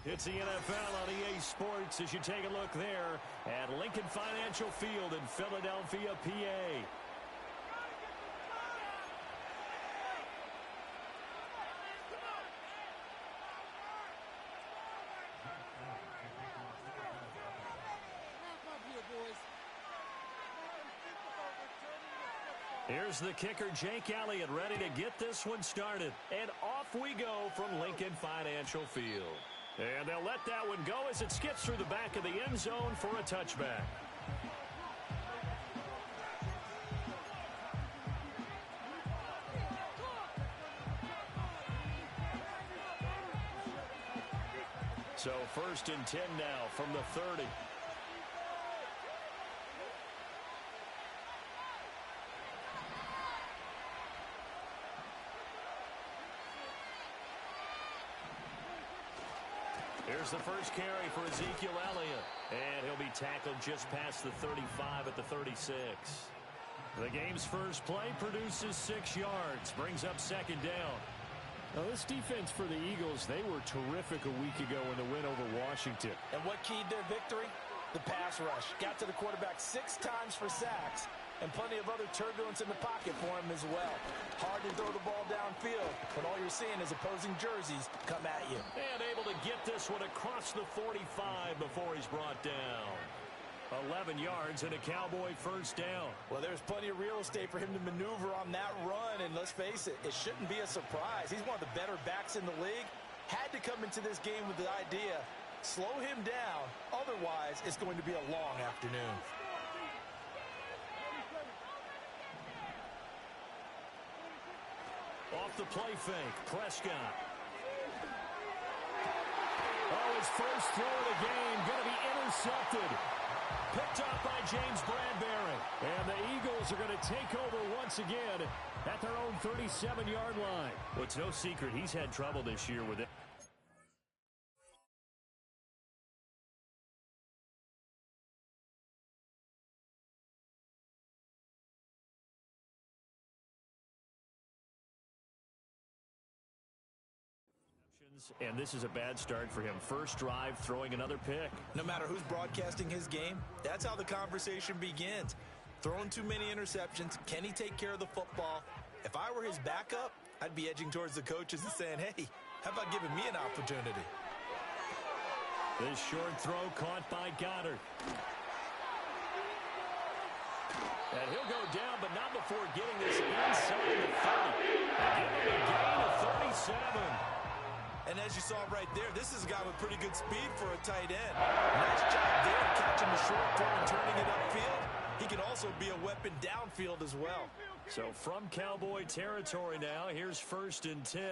It's the NFL on EA Sports as you take a look there at Lincoln Financial Field in Philadelphia, PA. Here's the kicker, Jake Elliott, ready to get this one started. And off we go from Lincoln Financial Field. And they'll let that one go as it skips through the back of the end zone for a touchback. So 1st and 10 now from the 30. Here's the first carry for Ezekiel Elliott. And he'll be tackled just past the 35 at the 36. The game's first play produces 6 yards. Brings up 2nd down. Now, this defense for the Eagles, they were terrific a week ago in the win over Washington. And what keyed their victory? The pass rush. Got to the quarterback 6 times for sacks. And plenty of other turbulence in the pocket for him as well. Hard to throw the ball downfield, but all you're seeing is opposing jerseys come at you. And able to get this one across the 45 before he's brought down. 11 yards and a Cowboy first down. Well, there's plenty of real estate for him to maneuver on that run, and let's face it, it shouldn't be a surprise. He's one of the better backs in the league. Had to come into this game with the idea, slow him down, otherwise it's going to be a long afternoon. Off the play fake, Prescott. Oh, his first throw of the game going to be intercepted. Picked up by James Bradbury. And the Eagles are going to take over once again at their own 37-yard line. Well, it's no secret he's had trouble this year with it. And this is a bad start for him. First drive, throwing another pick. No matter who's broadcasting his game, that's how the conversation begins. Throwing too many interceptions. Can he take care of the football? If I were his backup, I'd be edging towards the coaches and saying, hey, how about giving me an opportunity? This short throw caught by Goddard. And he'll go down, but not before getting this inside the 30. And give him a gain of 37. And as you saw right there, this is a guy with pretty good speed for a tight end. Nice job there catching the short throw and turning it upfield. He can also be a weapon downfield as well. So from Cowboy territory now, here's 1st and 10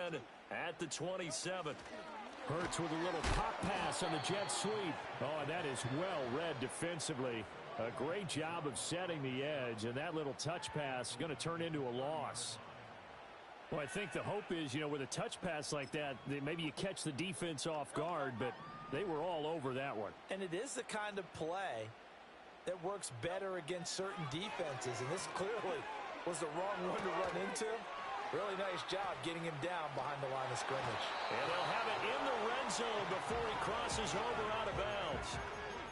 at the 27. Hurts with a little pop pass on the jet sweep. Oh, and that is well read defensively. A great job of setting the edge, and that little touch pass is going to turn into a loss. Well, I think the hope is, with a touch pass like that, maybe you catch the defense off guard, but they were all over that one. And it is the kind of play that works better against certain defenses, and this clearly was the wrong one to run into. Really nice job getting him down behind the line of scrimmage. And they'll have it in the red zone before he crosses over out of bounds.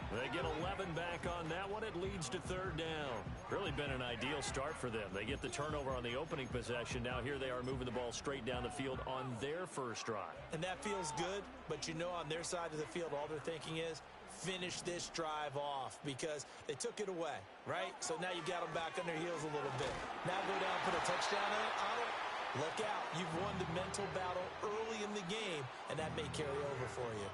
They get 11 back on that one. It leads to 3rd down. Really been an ideal start for them. They get the turnover on the opening possession. Now here they are moving the ball straight down the field on their first drive. And that feels good, but on their side of the field, all they're thinking is finish this drive off because they took it away, right? So now you got them back on their heels a little bit. Now go down, put a touchdown on it. Look out. You've won the mental battle early in the game, and that may carry over for you.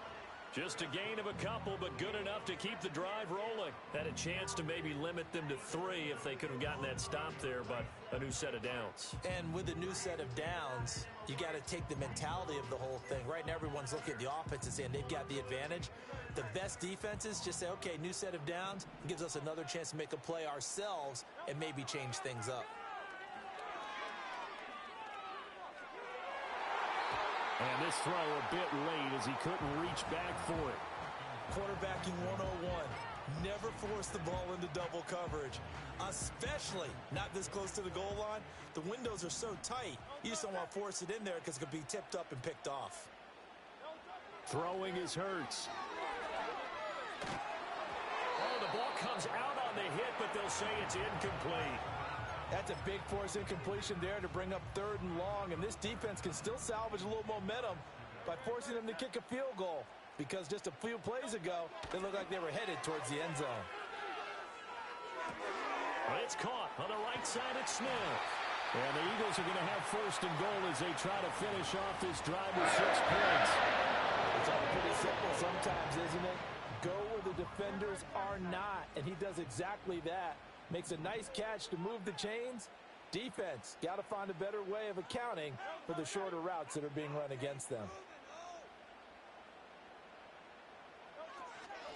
Just a gain of a couple, but good enough to keep the drive rolling. Had a chance to maybe limit them to 3 if they could have gotten that stop there, but a new set of downs. And with a new set of downs, you got to take the mentality of the whole thing. Right now, everyone's looking at the offense and saying they've got the advantage. The best defenses just say, okay, new set of downs. It gives us another chance to make a play ourselves and maybe change things up. And this throw a bit late as he couldn't reach back for it. Quarterbacking 101. Never force the ball into double coverage, especially not this close to the goal line. The windows are so tight, you just don't want to force it in there because it could be tipped up and picked off. Throwing is Hurts. Oh, the ball comes out on the hit, but they'll say it's incomplete. That's a big force incompletion there to bring up 3rd and long, and this defense can still salvage a little momentum by forcing them to kick a field goal, because just a few plays ago, they looked like they were headed towards the end zone. Well, it's caught on the right side at Smith. And the Eagles are going to have 1st and goal as they try to finish off this drive with 6 points. It's all pretty simple sometimes, isn't it? Go where the defenders are not, and he does exactly that. Makes a nice catch to move the chains. Defense, got to find a better way of accounting for the shorter routes that are being run against them.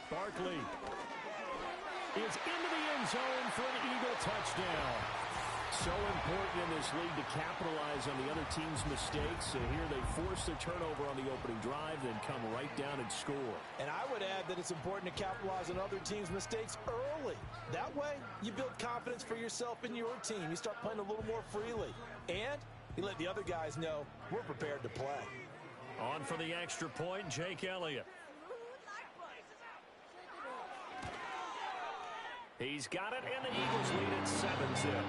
Barkley is into the end zone for an Eagle touchdown. So important in this league to capitalize on the other team's mistakes. And here they force the turnover on the opening drive, then come right down and score. And I would add that it's important to capitalize on other teams' mistakes early. That way, you build confidence for yourself and your team. You start playing a little more freely. And you let the other guys know we're prepared to play. On for the extra point, Jake Elliott. He's got it, and the Eagles lead at 7-0.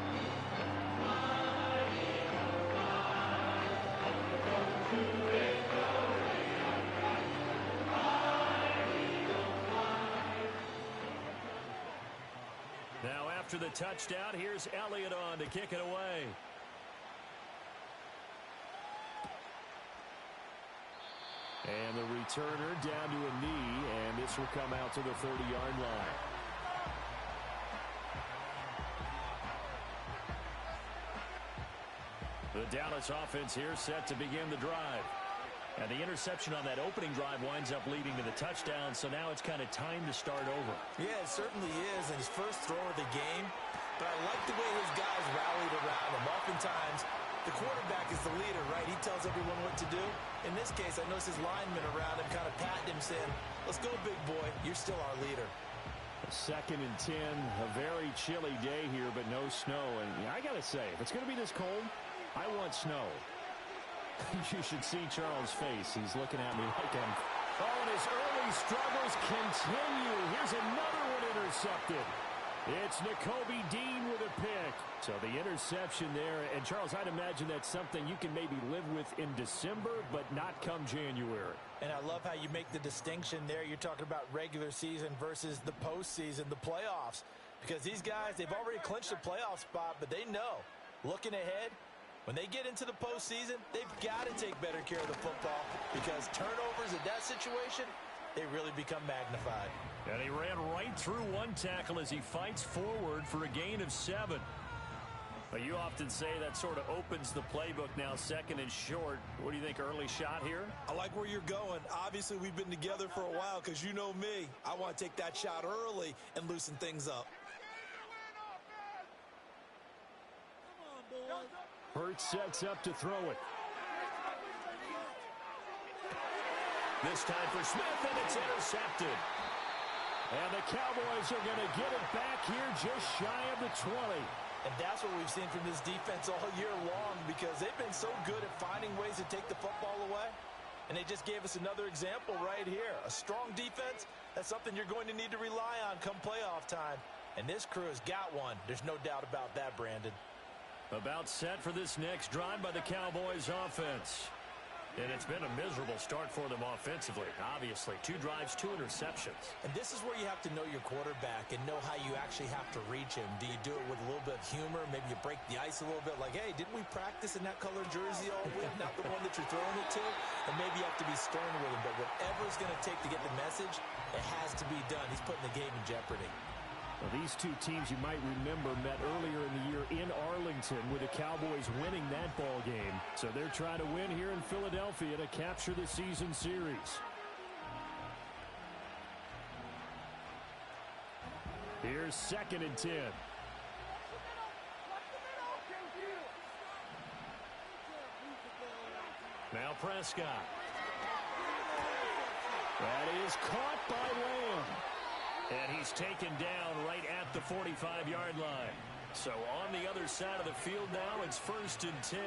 Now after the touchdown, here's Elliott on to kick it away. And the returner down to a knee, and this will come out to the 30-yard line. The Dallas offense here set to begin the drive. And the interception on that opening drive winds up leading to the touchdown, so now it's kind of time to start over. Yeah, it certainly is, and his first throw of the game. But I like the way his guys rallied around him. Oftentimes, the quarterback is the leader, right? He tells everyone what to do. In this case, I noticed his linemen around him kind of patting him, saying, "Let's go, big boy. You're still our leader." 2nd and 10, a very chilly day here, but no snow. And I got to say, if it's going to be this cold, I want snow. You should see Charles' face. He's looking at me like I'm... Oh, and his early struggles continue. Here's another one intercepted. It's Nakobe Dean with a pick. So the interception there. And, Charles, I'd imagine that's something you can maybe live with in December, but not come January. And I love how you make the distinction there. You're talking about regular season versus the postseason, the playoffs. Because these guys, they've already clinched a playoff spot, but they know, looking ahead, when they get into the postseason, they've got to take better care of the football, because turnovers in that situation, they really become magnified. And he ran right through one tackle as he fights forward for a gain of 7. But you often say that sort of opens the playbook now, 2nd and short. What do you think, early shot here? I like where you're going. Obviously, we've been together for a while, because you know me. I want to take that shot early and loosen things up. Hurts sets up to throw it. This time for Smith, and it's intercepted. And the Cowboys are going to get it back here just shy of the 20. And that's what we've seen from this defense all year long, because they've been so good at finding ways to take the football away. And they just gave us another example right here. A strong defense, that's something you're going to need to rely on come playoff time. And this crew has got one. There's no doubt about that, Brandon. About set for this next drive by the Cowboys offense. And it's been a miserable start for them offensively, obviously. 2 drives, 2 interceptions. And this is where you have to know your quarterback and know how you actually have to reach him. Do you do it with a little bit of humor? Maybe you break the ice a little bit, like, hey, didn't we practice in that color jersey all week? Not the one that you're throwing it to? And maybe you have to be stern with him. But whatever it's going to take to get the message, it has to be done. He's putting the game in jeopardy. Well, these two teams, you might remember, met earlier in the year in Arlington with the Cowboys winning that ball game. So they're trying to win here in Philadelphia to capture the season series. Here's 2nd and 10. Now Prescott. That is caught by Lamb. And he's taken down right at the 45-yard line. So on the other side of the field now, it's 1st and 10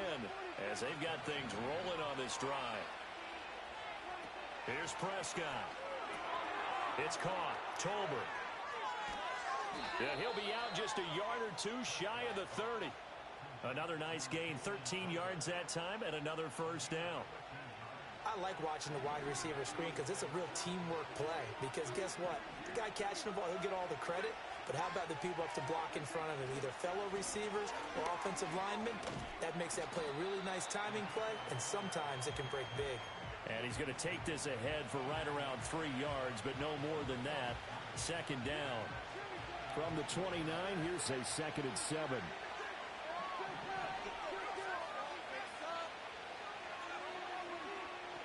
as they've got things rolling on this drive. Here's Prescott. It's caught. Tolbert. And he'll be out just a yard or two shy of the 30. Another nice gain, 13 yards that time, and another first down. I like watching the wide receiver screen because it's a real teamwork play. Because guess what? The guy catching the ball, he'll get all the credit. But how about the people up to block in front of him, either fellow receivers or offensive linemen? That makes that play a really nice timing play, and sometimes it can break big. And he's going to take this ahead for right around 3 yards, but no more than that. Second down. From the 29, here's a 2nd and 7.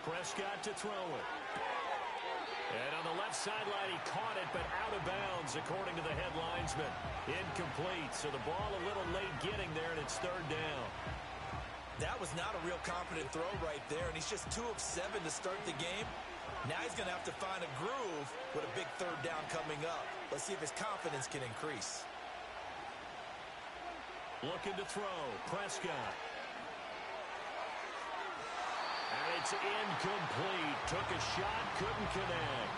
Prescott to throw it. And on the left sideline, he caught it, but out of bounds, according to the head linesman. Incomplete, so the ball a little late getting there, and it's 3rd down. That was not a real confident throw right there, and he's just 2 of 7 to start the game. Now he's going to have to find a groove with a big 3rd down coming up. Let's see if his confidence can increase. Looking to throw. Prescott. And it's incomplete. Took a shot, couldn't connect.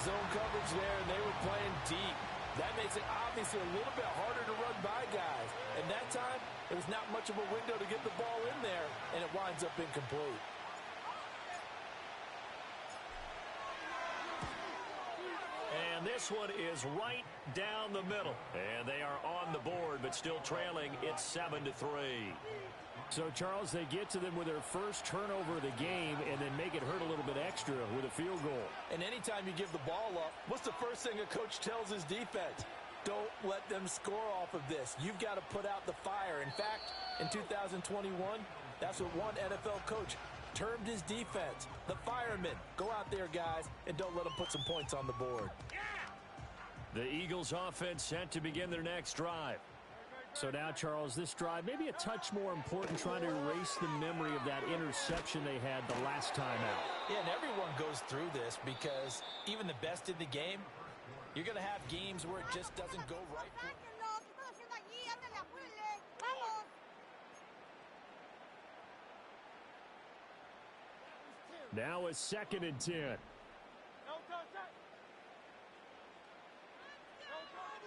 Zone coverage there, and they were playing deep. That makes it obviously a little bit harder to run by guys. And that time, it was not much of a window to get the ball in there, and it winds up incomplete. And this one is right down the middle. And they are on the board, but still trailing. It's 7-3. So, Charles, they get to them with their first turnover of the game and then make it hurt a little bit extra with a field goal. And anytime you give the ball up, what's the first thing a coach tells his defense? Don't let them score off of this. You've got to put out the fire. In fact, in 2021, that's what one NFL coach termed his defense. The firemen. Go out there, guys, and don't let them put some points on the board. The Eagles offense set to begin their next drive. So now, Charles, this drive may be a touch more important, trying to erase the memory of that interception they had the last time out. Yeah, and everyone goes through this because even the best in the game, you're going to have games where it just doesn't go right. Now a 2nd and 10.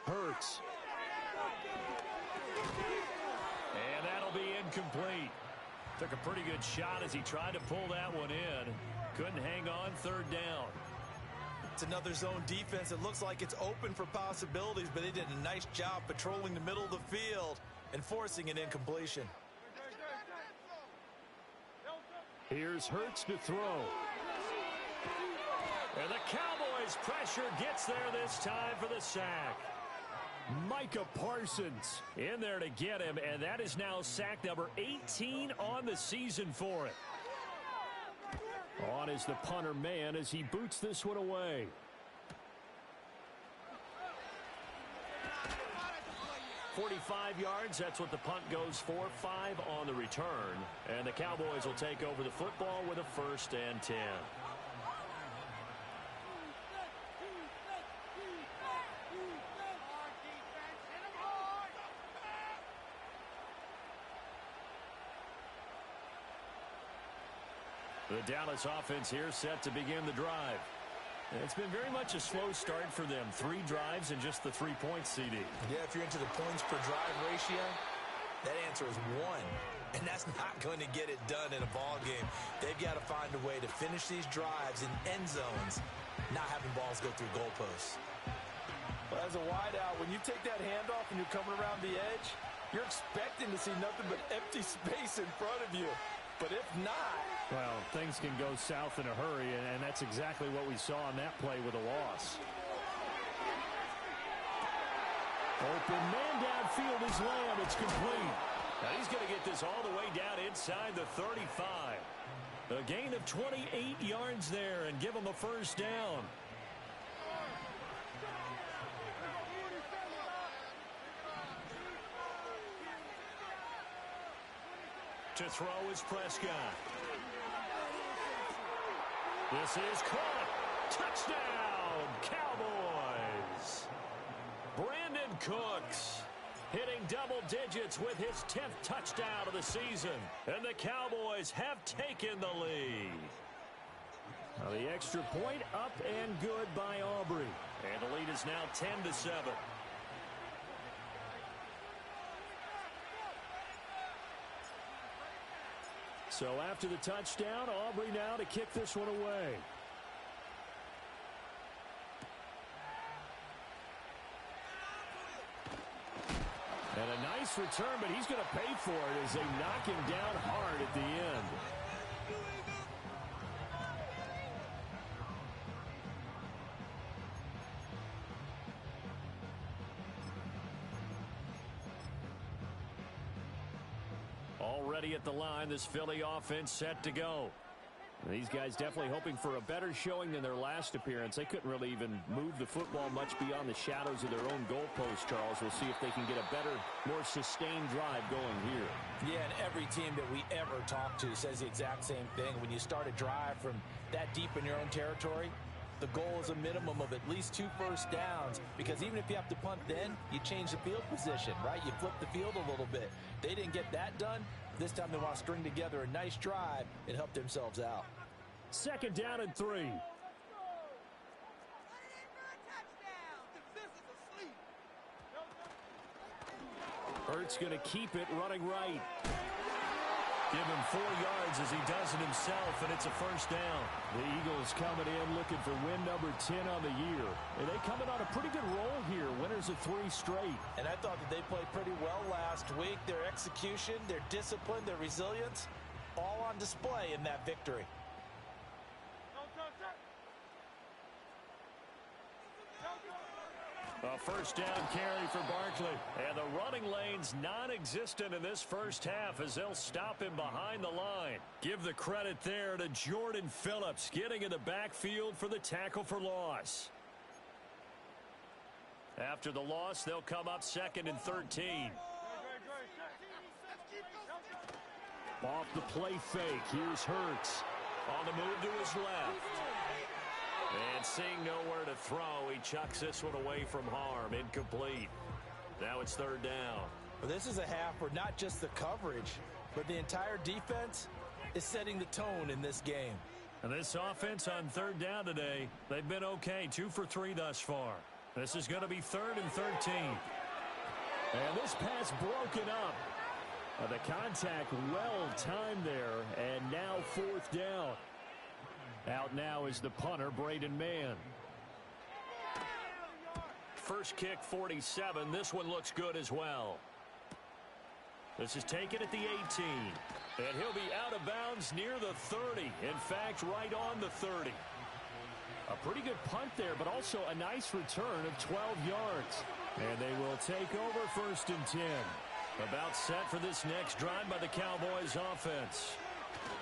Hurts. And that'll be incomplete. Took a pretty good shot as he tried to pull that one in. Couldn't hang on. 3rd down. It's another zone defense. It looks like it's open for possibilities, but they did a nice job patrolling the middle of the field and forcing an incompletion. Here's Hurts to throw. And the Cowboys pressure gets there this time for the sack. Micah Parsons in there to get him, and that is now sack number 18 on the season for it. On is the punter man as he boots this one away. "45 yards, that's what the punt goes for. 5 on the return. And the Cowboys will take over the football with a 1st and 10. The Dallas offense here set to begin the drive. It's been very much a slow start for them. 3 drives and just the 3 points, CD. Yeah, if you're into the points per drive ratio, that answer is 1. And that's not going to get it done in a ball game. They've got to find a way to finish these drives in end zones, not having balls go through goalposts. Well, as a wideout, when you take that handoff and you're coming around the edge, you're expecting to see nothing but empty space in front of you. But if not... Well, things can go south in a hurry, and that's exactly what we saw on that play with a loss. Open man downfield is Lamb. It's complete. Now he's going to get this all the way down inside the 35. A gain of 28 yards there and give him a 1st down. To throw is Prescott. This is caught. Touchdown, Cowboys. Brandon Cooks hitting double digits with his 10th touchdown of the season. And the Cowboys have taken the lead. The extra point up and good by Aubrey. And the lead is now 10-7. So after the touchdown, Aubrey now to kick this one away. And a nice return, but he's going to pay for it as they knock him down hard at the end. Already at the line, this Philly offense set to go. These guys definitely hoping for a better showing than their last appearance. They couldn't really even move the football much beyond the shadows of their own goalpost, Charles. We'll see if they can get a better, more sustained drive going here. Yeah, and every team that we ever talk to says the exact same thing. When you start a drive from that deep in your own territory, the goal is a minimum of at least 2 first downs, because even if you have to punt then, you change the field position, right? You flip the field a little bit. They didn't get that done. This time they want to string together a nice drive and help themselves out. 2nd down and 3. Hurts going to keep it running right. Give him 4 yards as he does it himself, and it's a first down. The Eagles coming in looking for win number 10 on the year. And they coming on a pretty good roll here. Winners of 3 straight. And I thought that they played pretty well last week. Their execution, their discipline, their resilience, all on display in that victory. A first down carry for Barkley. And the running lane's non-existent in this first half as they'll stop him behind the line. Give the credit there to Jordan Phillips getting in the backfield for the tackle for loss. After the loss, they'll come up 2nd and 13. Off the play fake. Here's Hurts. On the move to his left. And seeing nowhere to throw, he chucks this one away from harm. Incomplete. Now it's 3rd down. Well, this is a half where not just the coverage, but the entire defense is setting the tone in this game. And this offense on 3rd down today, they've been okay. 2 for 3 thus far. This is going to be 3rd and 13. And this pass broken up. The contact well timed there, and now 4th down. Out now is the punter, Braden Mann. First kick, 47. This one looks good as well. This is taken at the 18. And he'll be out of bounds near the 30. In fact, right on the 30. A pretty good punt there, but also a nice return of 12 yards. And they will take over 1st and 10. About set for this next drive by the Cowboys offense.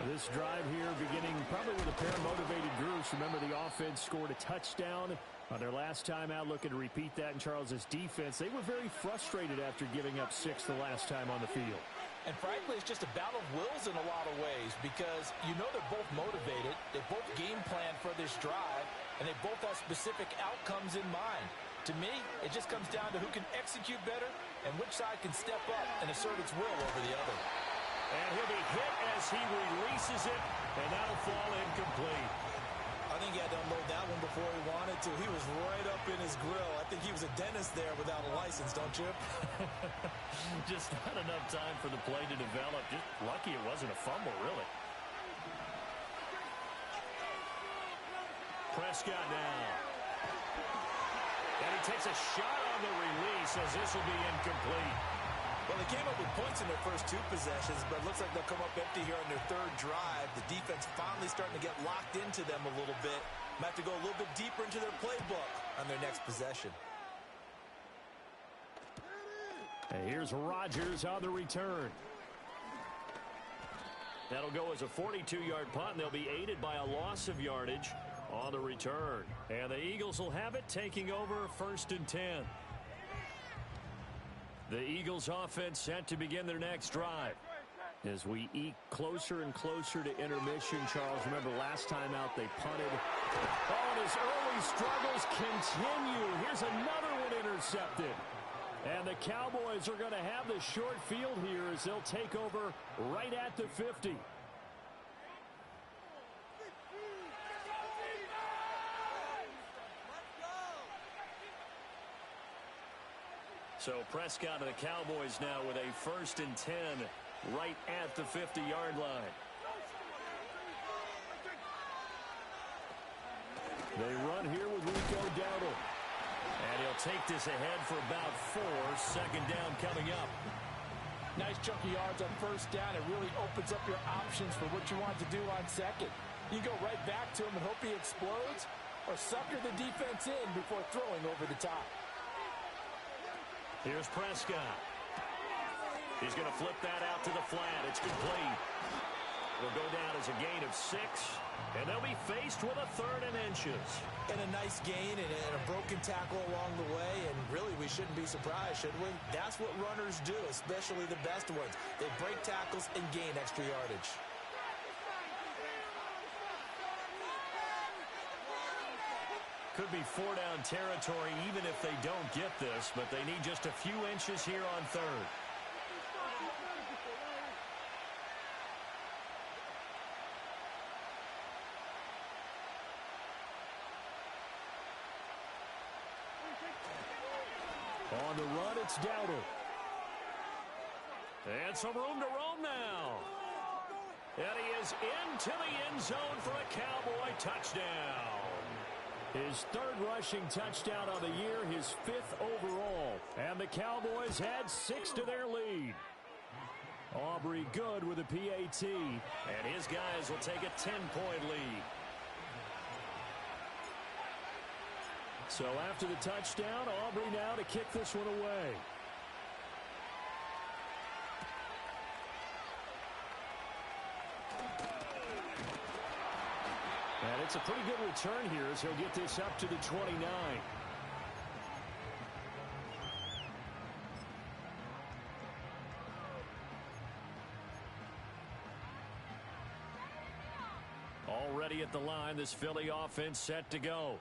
This drive here beginning probably with a pair of motivated groups. Remember, the offense scored a touchdown on their last time out. Looking to repeat that in Charles's defense. They were very frustrated after giving up 6 the last time on the field. And frankly, it's just a battle of wills in a lot of ways, because you know they're both motivated. They both game plan for this drive, and they both have specific outcomes in mind. To me, it just comes down to who can execute better and which side can step up and assert its will over the other. And he'll be hit as he releases it, and that'll fall incomplete. I think he had to unload that one before he wanted to. He was right up in his grill. I think he was a dentist there without a license, don't you? Just not enough time for the play to develop. Just lucky it wasn't a fumble, really. Prescott now. And he takes a shot on the release as this will be incomplete. Well, they came up with points in their first 2 possessions, but it looks like they'll come up empty here on their 3rd drive. The defense finally starting to get locked into them a little bit. Might have to go a little bit deeper into their playbook on their next possession. And here's Rodgers on the return. That'll go as a 42-yard punt, and they'll be aided by a loss of yardage on the return. And the Eagles will have it, taking over 1st and 10. The Eagles offense set to begin their next drive. As we eke closer and closer to intermission, Charles, remember last time out they punted. Oh, and his early struggles continue. Here's another one intercepted. And the Cowboys are going to have the short field here as they'll take over right at the 50. So Prescott and the Cowboys now with a 1st and 10 right at the 50-yard line. They run here with Rico Dowdle. And he'll take this ahead for about 4. 2nd down coming up. Nice chunk of yards on 1st down. It really opens up your options for what you want to do on 2nd. You go right back to him and hope he explodes, or sucker the defense in before throwing over the top. Here's Prescott. He's going to flip that out to the flat. It's complete. It'll go down as a gain of 6, and they'll be faced with a 3rd and inches. And a nice gain and a broken tackle along the way, and really we shouldn't be surprised, should we? That's what runners do, especially the best ones. They break tackles and gain extra yardage. Could be 4-down territory even if they don't get this, but they need just a few inches here on 3rd. On the run, it's Dowdle. And some room to roam now. And he is into the end zone for a Cowboy touchdown. His 3rd rushing touchdown of the year, his 5th overall. And the Cowboys had 6 to their lead. Aubrey good with a PAT. And his guys will take a 10-point lead. So after the touchdown, Aubrey now to kick this one away. And it's a pretty good return here as he'll get this up to the 29. Already at the line, this Philly offense set to go.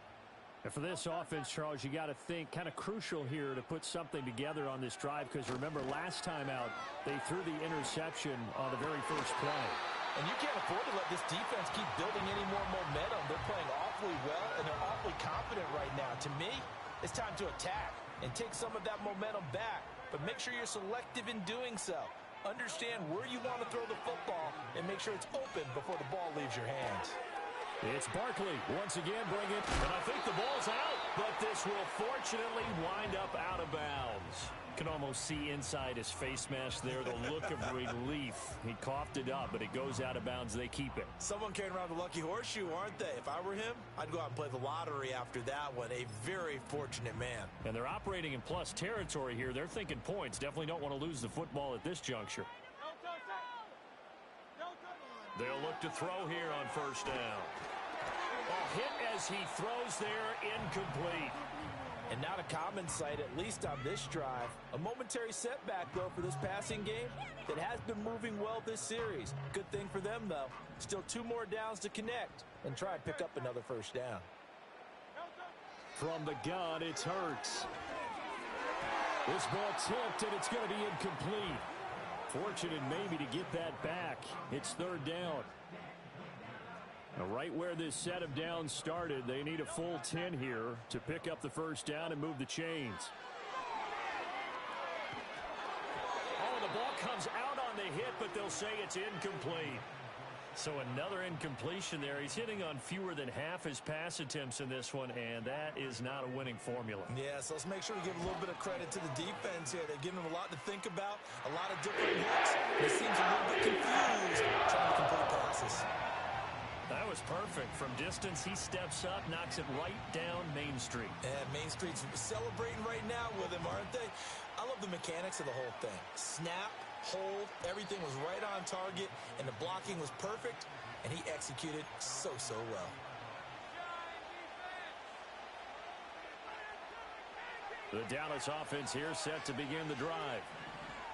And for this offense, Charles, you got to think kind of crucial here to put something together on this drive, because remember last time out they threw the interception on the very first play. And you can't afford to let this defense keep building any more momentum. They're playing awfully well, and they're awfully confident right now. To me, it's time to attack and take some of that momentum back, but make sure you're selective in doing so. Understand where you want to throw the football and make sure it's open before the ball leaves your hands. It's Barkley once again bringing it. And I think the ball's out, but this will fortunately wind up out of bounds. Can almost see inside his face mask there the look of relief. He coughed it up, but it goes out of bounds. They keep it. Someone carrying around the lucky horseshoe, aren't they? If I were him, I'd go out and play the lottery after that one. A very fortunate man. And they're operating in plus territory here. They're thinking points. Definitely don't want to lose the football at this juncture. They'll look to throw here on 1st down. A hit as he throws there, incomplete. And not a common sight, at least on this drive. A momentary setback, though, for this passing game that has been moving well this series. Good thing for them, though. Still 2 more downs to connect and try and pick up another 1st down. From the gun, it's Hurts. This ball tipped, and it's going to be incomplete. Fortunate maybe to get that back. It's 3rd down. Now, right where this set of downs started, they need a full 10 here to pick up the 1st down and move the chains. Oh, the ball comes out on the hit, but they'll say it's incomplete. So another incompletion there. He's hitting on fewer than half his pass attempts in this one, and that is not a winning formula. Yeah, so let's make sure we give a little bit of credit to the defense here. They're giving him a lot to think about, a lot of different hits. He seems a little bit confused trying to complete passes. That was perfect. From distance, he steps up, knocks it right down Main Street. And Main Street's celebrating right now with him, aren't they? I love the mechanics of the whole thing. Snap, hold, everything was right on target, and the blocking was perfect, and he executed so well. The Dallas offense here set to begin the drive.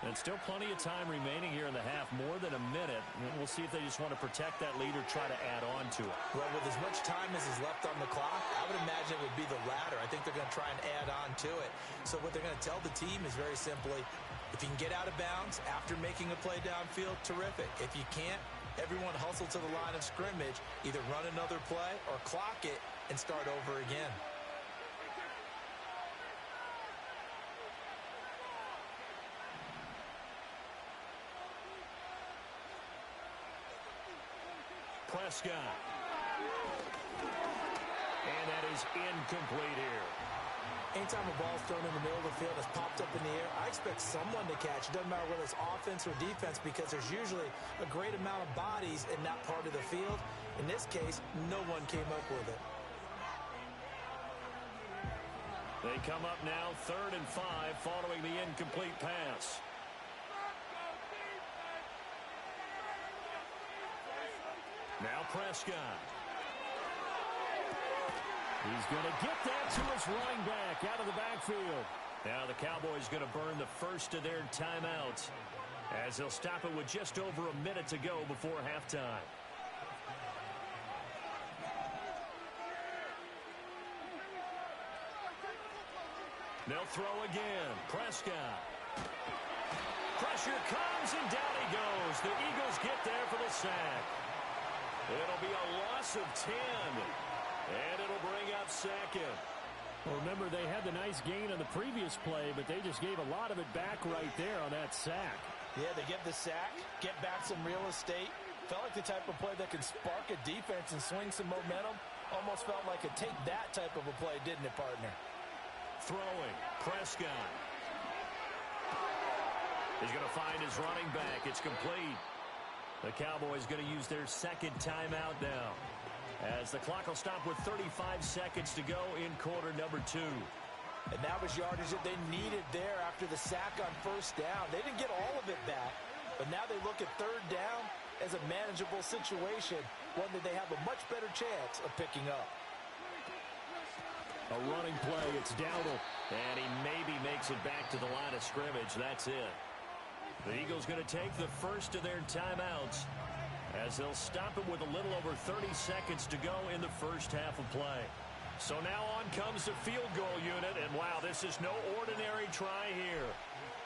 And still plenty of time remaining here in the half, more than a minute. And we'll see if they just want to protect that lead or try to add on to it. Well, with as much time as is left on the clock, I would imagine it would be the latter. I think they're going to try and add on to it. So what they're going to tell the team is very simply, if you can get out of bounds after making a play downfield, terrific. If you can't, everyone hustle to the line of scrimmage, either run another play or clock it and start over again. Prescott. And that is incomplete here. Anytime a ball's thrown in the middle of the field, it's popped up in the air, I expect someone to catch. It doesn't matter whether it's offense or defense because there's usually a great amount of bodies in that part of the field. In this case, no one came up with it. They come up now 3rd and 5 following the incomplete pass. Now Prescott. He's going to get that to his running back out of the backfield. Now the Cowboys going to burn the first of their timeouts as they'll stop it with just over a minute to go before halftime. They'll throw again. Prescott. Pressure comes, and down he goes. The Eagles get there for the sack. It'll be a loss of 10. And it'll bring up second. Well, remember, they had the nice gain on the previous play, but they just gave a lot of it back right there on that sack. Yeah, they get the sack, get back some real estate. Felt like the type of play that can spark a defense and swing some momentum. Almost felt like a take that type of a play, didn't it, partner? Throwing. Prescott. He's going to find his running back. It's complete. The Cowboys going to use their second timeout now, as the clock will stop with 35 seconds to go in quarter number 2. And that was yardage that they needed there after the sack on first down. They didn't get all of it back, but now they look at third down as a manageable situation, one that they have a much better chance of picking up. A running play, it's Dowdle. And he maybe makes it back to the line of scrimmage. That's it. The Eagles going to take the first of their timeouts, as they'll stop it with a little over 30 seconds to go in the first half of play. So now on comes the field goal unit, and wow, this is no ordinary try here.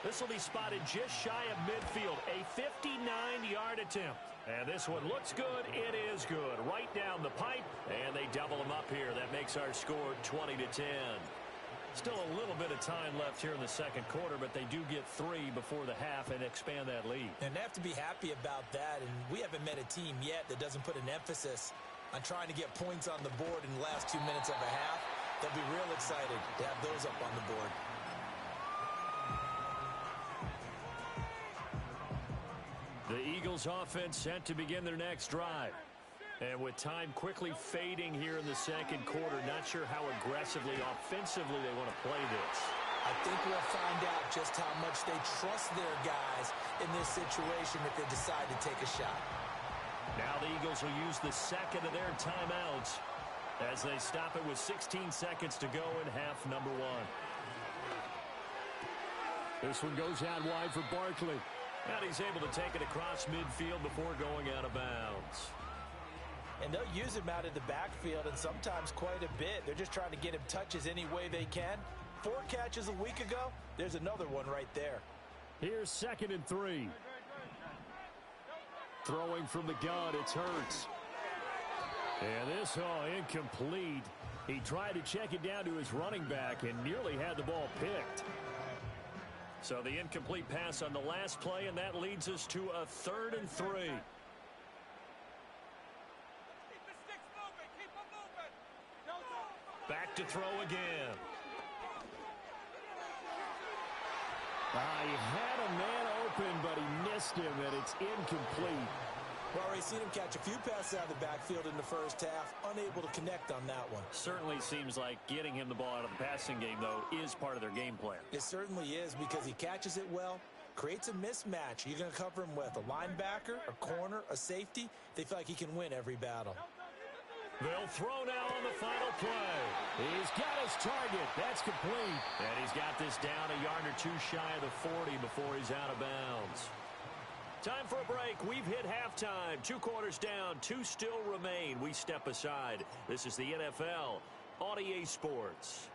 This will be spotted just shy of midfield, a 59-yard attempt. And this one looks good. It is good. Right down the pipe, and they double them up here. That makes our score 20-10. Still a little bit of time left here in the second quarter, but they do get 3 before the half and expand that lead. And they have to be happy about that, and we haven't met a team yet that doesn't put an emphasis on trying to get points on the board in the last 2 minutes of a half. They'll be real excited to have those up on the board. The Eagles offense set to begin their next drive. And with time quickly fading here in the second quarter, not sure how aggressively, offensively they want to play this. I think we'll find out just how much they trust their guys in this situation if they decide to take a shot. Now the Eagles will use the second of their timeouts as they stop it with 16 seconds to go in half number 1. This one goes out wide for Barkley. And he's able to take it across midfield before going out of bounds. And they'll use him out of the backfield, and sometimes quite a bit. They're just trying to get him touches any way they can. 4 catches a week ago. There's another one right there. Here's 2nd and 3. Throwing from the gun, it's Hurts. And this, incomplete. He tried to check it down to his running back and nearly had the ball picked. So the incomplete pass on the last play, and that leads us to a 3rd and 3. Back to throw again. He had a man open, but he missed him, and it's incomplete. We've already seen him catch a few passes out of the backfield in the first half, unable to connect on that one. Certainly seems like getting him the ball out of the passing game, though, is part of their game plan. It certainly is, because he catches it well, creates a mismatch. You're going to cover him with a linebacker, a corner, a safety. They feel like he can win every battle. They'll throw now on the final play. He's got his target. That's complete. And he's got this down a yard or 2 shy of the 40 before he's out of bounds. Time for a break. We've hit halftime. 2 quarters down. 2 still remain. We step aside. This is the NFL on EA Sports.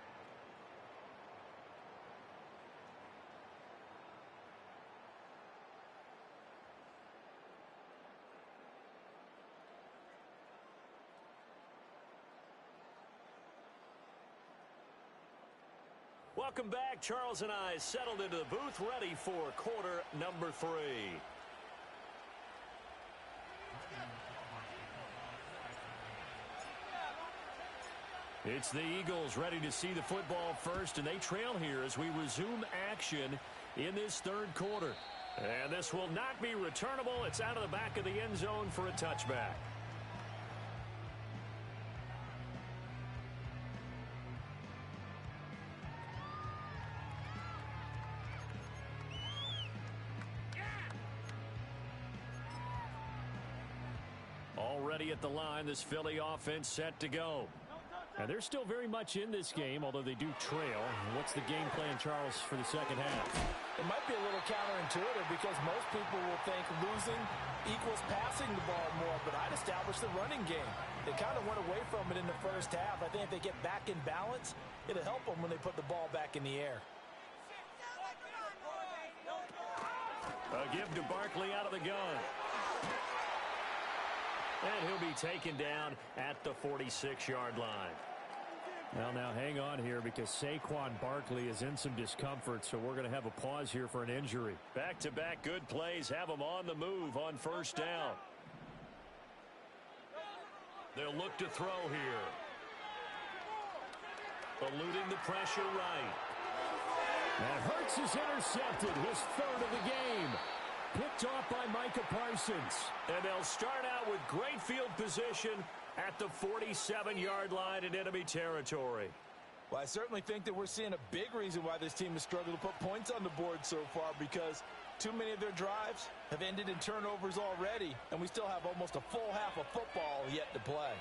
Welcome back. Charles and I settled into the booth, ready for quarter number 3. It's the Eagles ready to see the football first, and they trail here as we resume action in this third quarter. And this will not be returnable. It's out of the back of the end zone for a touchback. Already at the line, this Philly offense set to go. And they're still very much in this game, although they do trail. What's the game plan, Charles, for the second half? It might be a little counterintuitive because most people will think losing equals passing the ball more, but I'd establish the running game. They kind of went away from it in the first half. I think if they get back in balance, it'll help them when they put the ball back in the air. A give to Barkley out of the gun. And he'll be taken down at the 46-yard line. Well, now hang on here because Saquon Barkley is in some discomfort, so we're going to have a pause here for an injury. Back-to-back good plays have him on the move on first down. They'll look to throw here. Eluding the pressure right. And Hurts is intercepted, his third of the game. Picked off by Micah Parsons. And they'll start out with great field position at the 47-yard line in enemy territory. Well, I certainly think that we're seeing a big reason why this team has struggled to put points on the board so far, because too many of their drives have ended in turnovers already, and we still have almost a full half of football yet to play.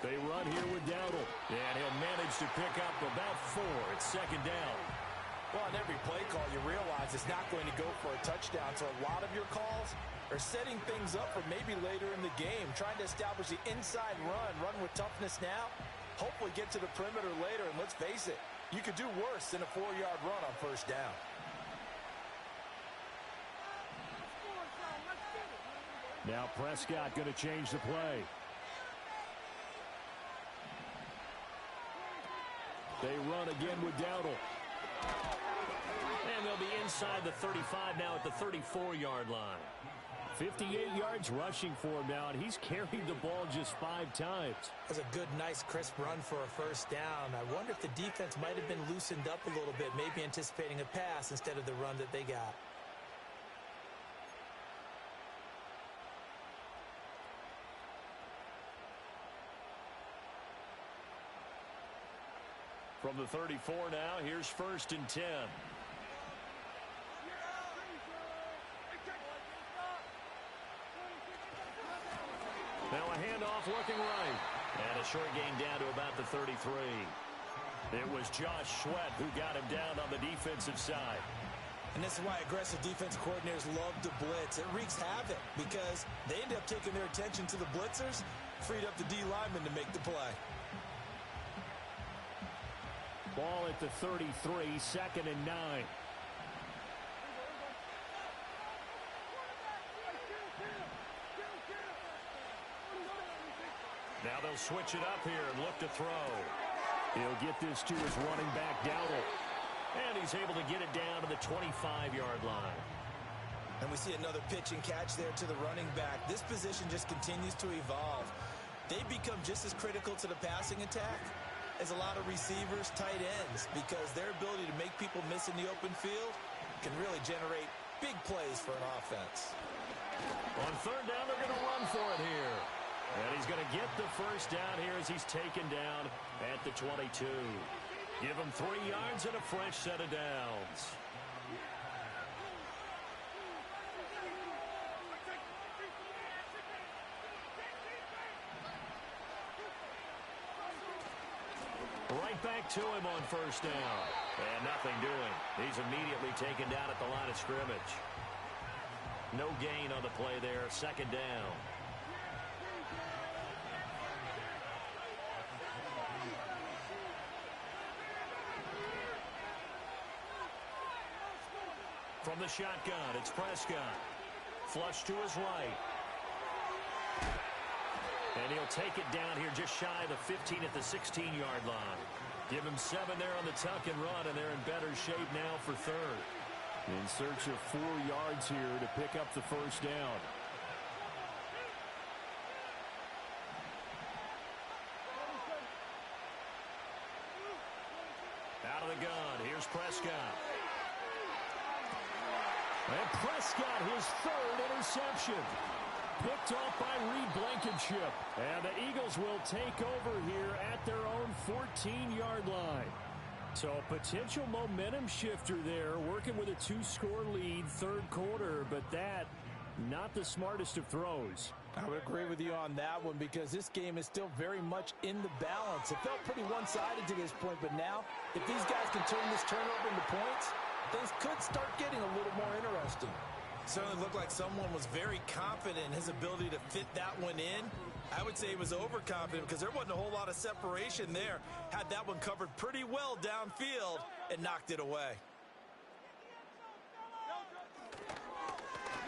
They run here with Dowdle. And he'll manage to pick up about 4. It's second down. Well, on every play call, you realize it's not going to go for a touchdown. So a lot of your calls are setting things up for maybe later in the game, trying to establish the inside run with toughness now, hopefully get to the perimeter later. And let's face it, you could do worse than a 4-yard run on first down. Now Prescott going to change the play. They run again with Dowdle. And they'll be inside the 35 now at the 34-yard line. 58 yards rushing for him now, and he's carried the ball just 5 times. That's a good, nice, crisp run for a first down. I wonder if the defense might have been loosened up a little bit, maybe anticipating a pass instead of the run that they got. From the 34 now, here's 1st and 10. Now a handoff looking right. And a short gain down to about the 33. It was Josh Sweat who got him down on the defensive side. And this is why aggressive defense coordinators love to blitz. It wreaks havoc because they end up taking their attention to the blitzers, freed up the D lineman to make the play. Ball at the 33, 2nd and 9. Now they'll switch it up here and look to throw. He'll get this to his running back, Dowdle. And he's able to get it down to the 25-yard line. And we see another pitch and catch there to the running back. This position just continues to evolve. They become just as critical to the passing attack as a lot of receivers, tight ends, because their ability to make people miss in the open field can really generate big plays for an offense. On 3rd down, they're going to run for it here. And he's going to get the first down here as he's taken down at the 22. Give him 3 yards and a fresh set of downs. Right back to him on 1st down. And nothing doing. He's immediately taken down at the line of scrimmage. No gain on the play there. 2nd down. From the shotgun, it's Prescott. Flush to his right. And he'll take it down here just shy of the 15 at the 16-yard line. Give him 7 there on the tuck and run, and they're in better shape now for third. In search of 4 yards here to pick up the first down. Out of the gun, here's Prescott. And Prescott, his 3rd interception. Picked off by Reed Blankenship. And the Eagles will take over here at their own 14-yard line. So a potential momentum shifter there, working with a 2-score lead, third quarter, but that, not the smartest of throws. I would agree with you on that one because this game is still very much in the balance. It felt pretty one-sided to this point, but now, if these guys can turn this turnover into points, things could start getting a little more interesting. Certainly looked like someone was very confident in his ability to fit that one in. I would say he was overconfident because there wasn't a whole lot of separation there. Had that one covered pretty well downfield and knocked it away.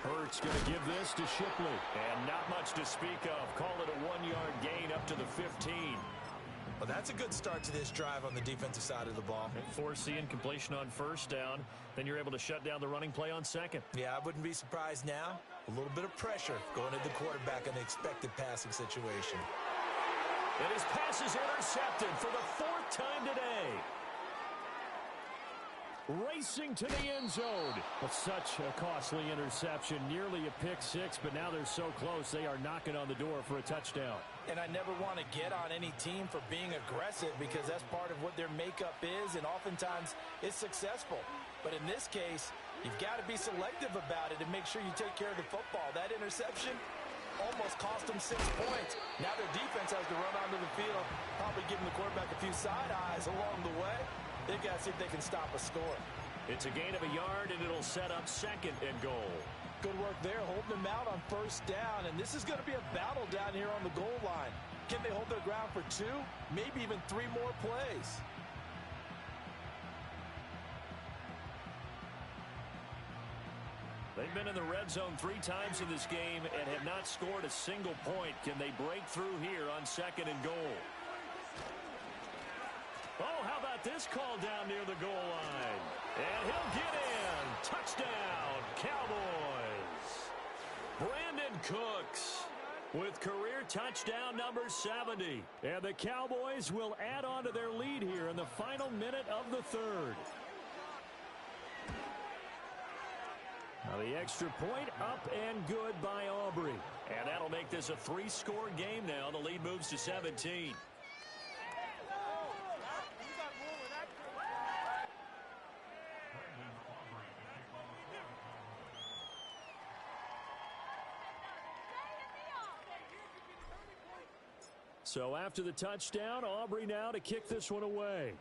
Hurts going to give this to Shipley. And not much to speak of. Call it a 1-yard gain up to the 15. Well, that's a good start to this drive on the defensive side of the ball. Force the incompletion on first down. Then you're able to shut down the running play on second. Yeah, I wouldn't be surprised now. A little bit of pressure going at the quarterback in an expected passing situation. And his pass is intercepted for the 4th time today. Racing to the end zone. But such a costly interception. Nearly a pick six, but now they're so close they are knocking on the door for a touchdown. And I never want to get on any team for being aggressive because that's part of what their makeup is, and oftentimes it's successful. But in this case, you've got to be selective about it and make sure you take care of the football. That interception almost cost them 6 points. Now their defense has to run onto the field, probably giving the quarterback a few side eyes along the way. They've got to see if they can stop a score. It's a gain of a yard, and it'll set up 2nd and goal. Good work there, holding them out on first down. And this is going to be a battle down here on the goal line. Can they hold their ground for 2, maybe even 3 more plays? They've been in the red zone 3 times in this game and have not scored a single point. Can they break through here on 2nd and goal? Oh, how about this call down near the goal line? And he'll get in. Touchdown, Cowboys. Brandon Cooks with career touchdown number 70. And the Cowboys will add on to their lead here in the final minute of the 3rd. Now the extra point up and good by Aubrey. And that'll make this a 3-score game now. The lead moves to 17. So after the touchdown, Aubrey now to kick this one away.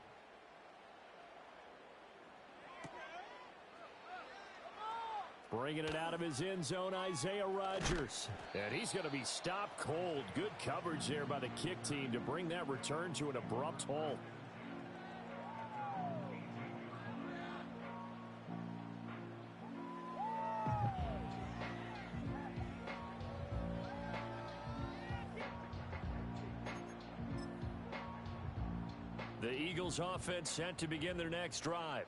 Bringing it out of his end zone, Isaiah Rodgers. And he's going to be stopped cold. Good coverage there by the kick team to bring that return to an abrupt halt. The Eagles offense set to begin their next drive.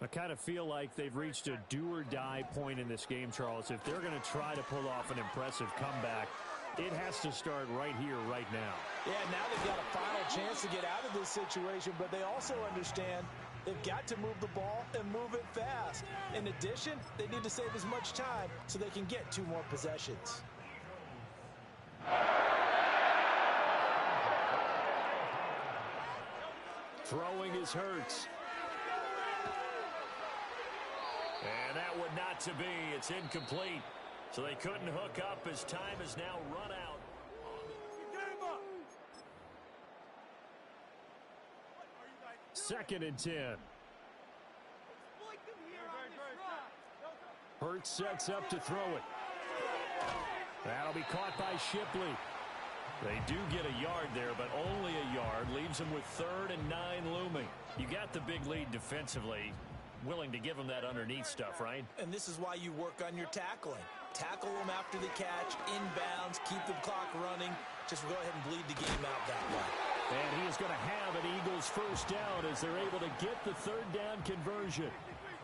I kind of feel like they've reached a do-or-die point in this game, Charles. If they're going to try to pull off an impressive comeback, it has to start right here, right now. Yeah, now they've got a final chance to get out of this situation, but they also understand they've got to move the ball and move it fast. In addition, they need to save as much time so they can get 2 more possessions. Throwing is Hurts. And that would not to be. It's incomplete. So they couldn't hook up as time has now run out. 2nd and 10. Hurts sets up to throw it. That'll be caught by Shipley. They do get a yard there, but only a yard. Leaves them with 3rd and 9 looming. You got the big lead defensively. willing to give them that underneath stuff, right? And this is why you work on your tackling. Tackle them after the catch, inbounds, keep the clock running. Just go ahead and bleed the game out that way. And he is going to have an Eagles first down as they're able to get the third down conversion.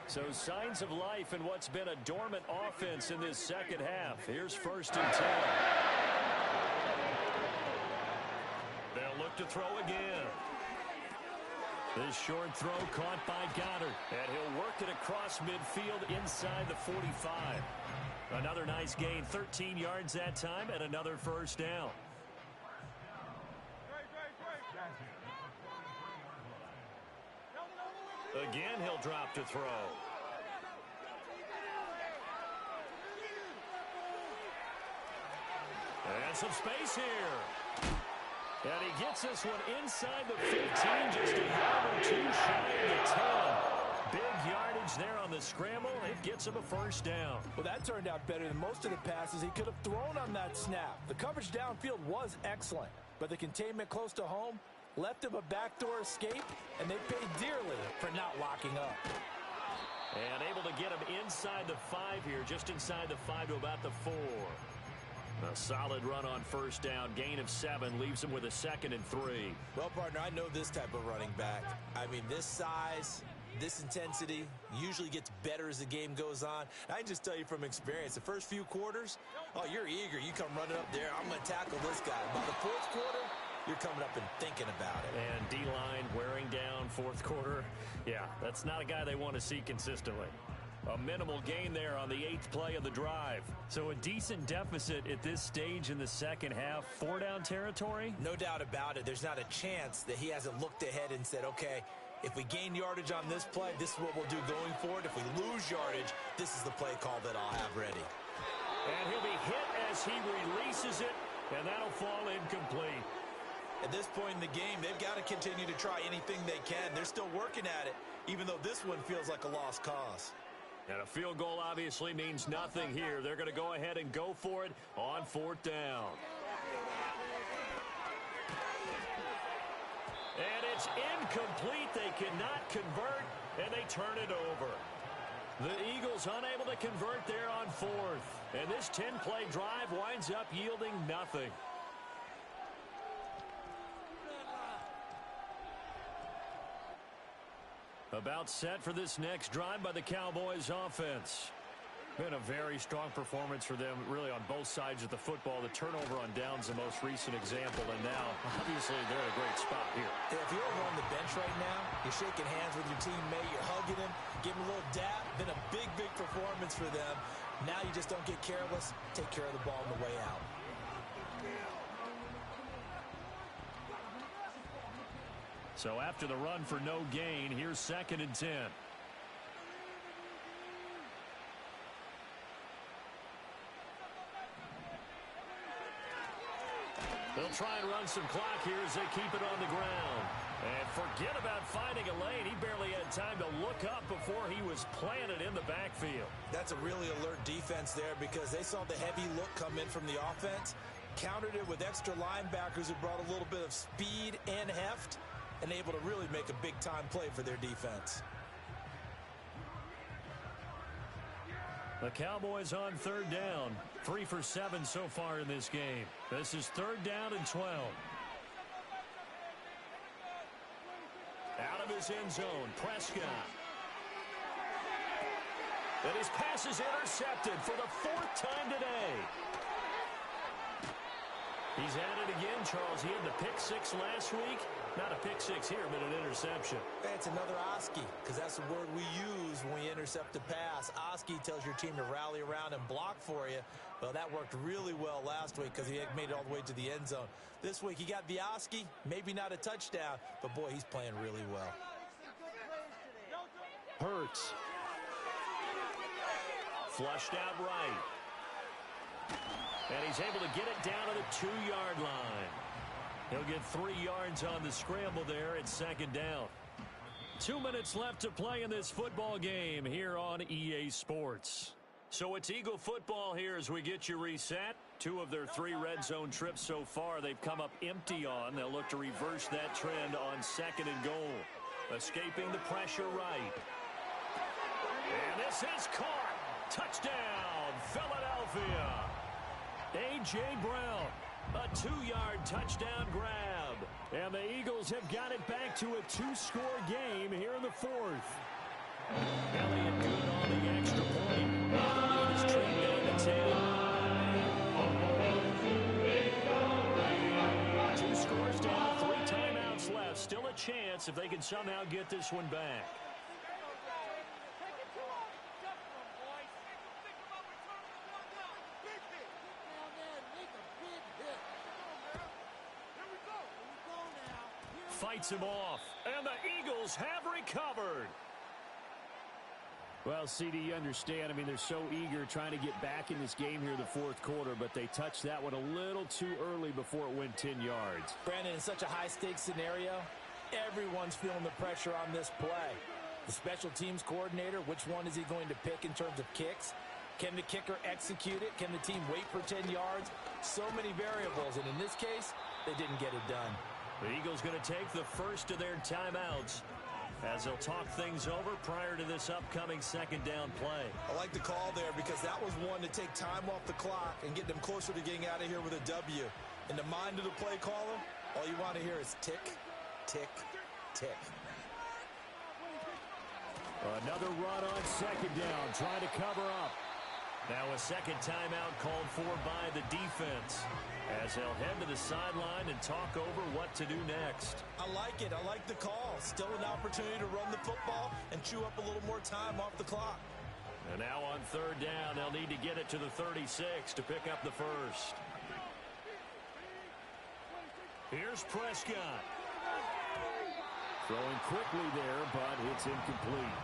So signs of life in what's been a dormant offense in this second half. Here's 1st and 10. They'll look to throw again. This short throw caught by Goddard. And he'll work it across midfield inside the 45. Another nice gain, 13 yards that time, and another first down. Again, he'll drop to throw. And some space here. And he gets this one inside the 15, just a yard or two shy of the 10. Big yardage there on the scramble. It gets him a first down. Well, that turned out better than most of the passes he could have thrown on that snap. The coverage downfield was excellent, but the containment close to home left him a backdoor escape, and they paid dearly for not locking up. And able to get him inside the 5 here, just inside the 5 to about the 4. A solid run on first down, gain of 7, leaves him with a 2nd and 3. Well, partner, I know this type of running back. I mean, this size, this intensity usually gets better as the game goes on. I can just tell you from experience, the first few quarters, oh, you're eager. You come running up there, I'm going to tackle this guy. By the 4th quarter, you're coming up and thinking about it. And D-line wearing down 4th quarter. Yeah, that's not a guy they want to see consistently. A minimal gain there on the 8th play of the drive. So a decent deficit at this stage in the second half. 4-down territory? No doubt about it. There's not a chance that he hasn't looked ahead and said, okay, if we gain yardage on this play, this is what we'll do going forward. If we lose yardage, this is the play call that I'll have ready. And he'll be hit as he releases it, and that'll fall incomplete. At this point in the game, they've got to continue to try anything they can. They're still working at it, even though this one feels like a lost cause. And a field goal obviously means nothing here. They're going to go ahead and go for it on 4th down. And it's incomplete. They cannot convert, and they turn it over. The Eagles unable to convert there on 4th. And this 10-play drive winds up yielding nothing. About set for this next drive by the Cowboys offense. Been a very strong performance for them, really, on both sides of the football. The turnover on downs, the most recent example, and now, obviously, they're in a great spot here. If you're over on the bench right now, you're shaking hands with your teammate, you're hugging him, giving him a little dap. Been a big, big performance for them. Now you just don't get careless. Take care of the ball on the way out. So after the run for no gain, here's 2nd and 10. They'll try and run some clock here as they keep it on the ground. And forget about finding a lane. He barely had time to look up before he was planted in the backfield. That's a really alert defense there because they saw the heavy look come in from the offense, countered it with extra linebackers who brought a little bit of speed and heft, and able to really make a big-time play for their defense. The Cowboys on 3rd down. 3 for 7 so far in this game. This is 3rd down and 12. Out of his end zone, Prescott. And his pass is intercepted for the 4th time today. He's at it again, Charles. He had the pick 6 last week. Not a pick 6 here, but an interception. Hey, it's another Oski, because that's the word we use when we intercept a pass. Oski tells your team to rally around and block for you. Well, that worked really well last week because he had made it all the way to the end zone. This week, he got the Oski, maybe not a touchdown, but boy, he's playing really well. Hurts. Flushed out right. And he's able to get it down to the 2-yard line. He'll get 3 yards on the scramble there at 2nd down. 2 minutes left to play in this football game here on EA Sports. So it's Eagle football here as we get you reset. 2 of their 3 red zone trips so far they've come up empty on. They'll look to reverse that trend on 2nd and goal. Escaping the pressure right. This is caught. Touchdown, Philadelphia. A.J. Brown, a 2-yard touchdown grab. And the Eagles have got it back to a 2-score game here in the fourth. Elliott good on the extra point. The lead is trimmed down to 10. 2 scores down, 3 timeouts left. Still a chance if they can somehow get this one back. Fights him off, and the Eagles have recovered. Well, CD, you understand. I mean, they're so eager trying to get back in this game here in the fourth quarter, but they touched that one a little too early before it went 10 yards. Brandon, in such a high-stakes scenario, everyone's feeling the pressure on this play. The special teams coordinator, which one is he going to pick in terms of kicks? Can the kicker execute it? Can the team wait for 10 yards? So many variables, and in this case, they didn't get it done. The Eagles going to take the first of their timeouts as they'll talk things over prior to this upcoming second down play. I like the call there because that was one to take time off the clock and get them closer to getting out of here with a W. In the mind of the play caller, all you want to hear is tick, tick, tick. Another run on second down, trying to cover up. Now a second timeout called for by the defense as they'll head to the sideline and talk over what to do next. I like it. I like the call. Still an opportunity to run the football and chew up a little more time off the clock. And now on third down, they'll need to get it to the 36 to pick up the first. Here's Prescott. Throwing quickly there, but it's incomplete.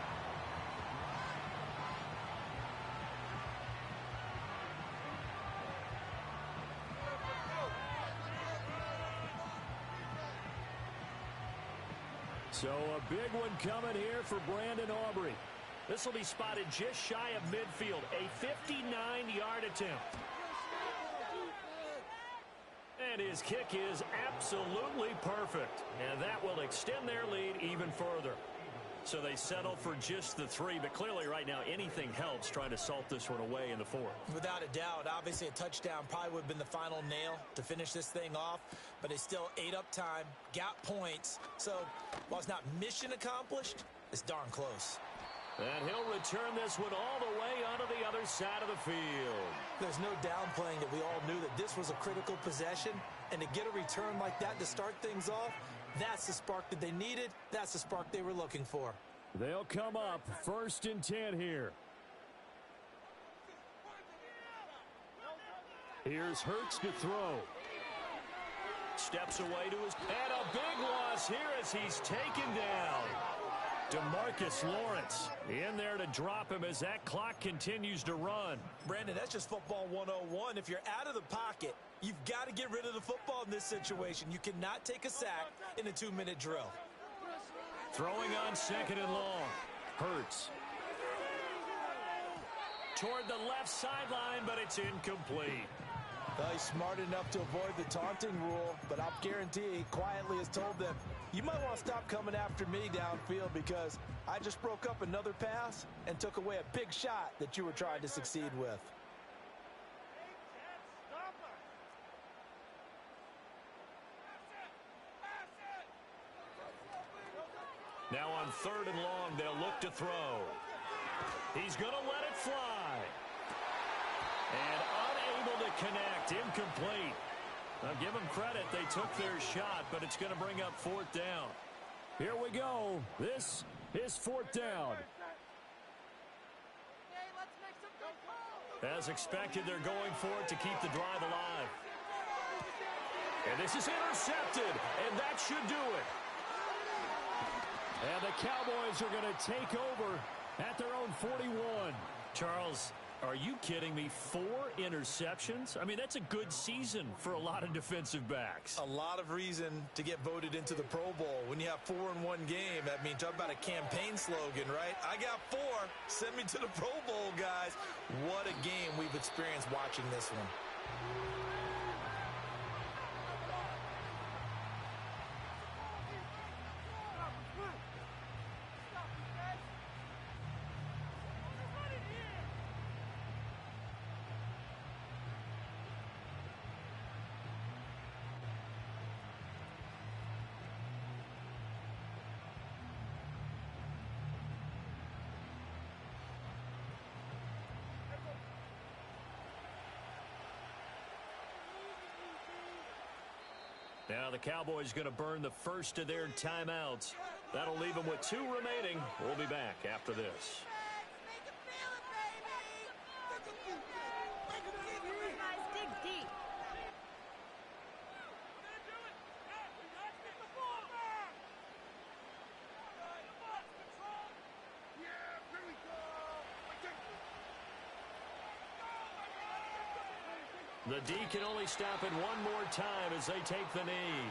So a big one coming here for Brandon Aubrey. This will be spotted just shy of midfield. A 59-yard attempt. And his kick is absolutely perfect. And that will extend their lead even further. So they settle for just the 3, but clearly right now anything helps trying to salt this one away in the fourth. Without a doubt, obviously a touchdown probably would have been the final nail to finish this thing off, but they still ate up time, got points. So while it's not mission accomplished, it's darn close. And he'll return this one all the way onto the other side of the field. There's no downplaying that we all knew that this was a critical possession, and to get a return like that to start things off, that's the spark that they needed. That's the spark they were looking for. They'll come up 1st and 10 here. Here's Hurts to throw. Steps away to his... And a big loss here as he's taken down. DeMarcus Lawrence in there to drop him as that clock continues to run. Brandon, that's just football 101. If you're out of the pocket, you've got to get rid of the football in this situation. You cannot take a sack in a 2-minute drill. Throwing on second and long. Hurts. Toward the left sideline, but it's incomplete. Well, he's smart enough to avoid the taunting rule, but I'll guarantee he quietly has told them, you might want to stop coming after me downfield because I just broke up another pass and took away a big shot that you were trying to succeed with. Now on third and long, they'll look to throw. He's going to let it fly. And unable to connect, incomplete. I'll give them credit. They took their shot, but it's going to bring up 4th down. Here we go. This is 4th down. As expected, they're going for it to keep the drive alive. And this is intercepted, and that should do it. And the Cowboys are going to take over at their own 41. Charles, are you kidding me? 4 interceptions? I mean, that's a good season for a lot of defensive backs. A lot of reason to get voted into the Pro Bowl. When you have 4 in one game, I mean, talk about a campaign slogan, right? I got 4. Send me to the Pro Bowl, guys. What a game we've experienced watching this one. Now the Cowboys going to burn the first of their timeouts. That'll leave them with 2 remaining. We'll be back after this. The D can only stop it one more time as they take the knee.